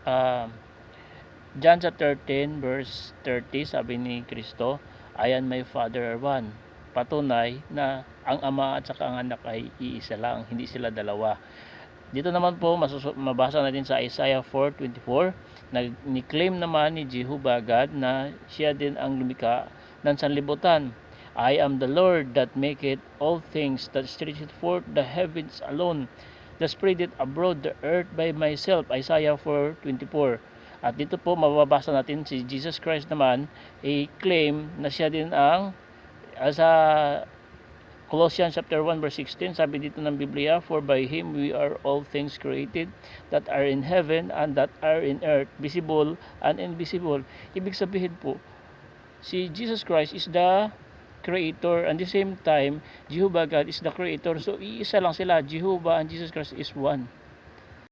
uh, John chapter 10 verse 30, sabi ni Kristo, I and my Father are one. Patunay na ang Ama at saka ang Anak ay iisa lang, hindi sila dalawa. Dito naman po mabasa natin sa Isaiah 4:24, ni-claim naman ni Jehovah God na siya din ang lumikha ng sanlibutan. I am the Lord that maketh all things, that stretcheth forth the heavens alone, that spreadeth abroad the earth by myself. Isaiah 4:24. At dito po mababasa natin si Jesus Christ naman i-claim na siya din ang sa Colossians chapter 1 verse 16, sabi dito ng Biblia, for by Him we are all things created that are in heaven and that are in earth, visible and invisible. Ibig sabihin po, si Jesus Christ is the Creator, and at the same time, Jehovah God is the Creator. So, iisa lang sila. Jehovah and Jesus Christ is one.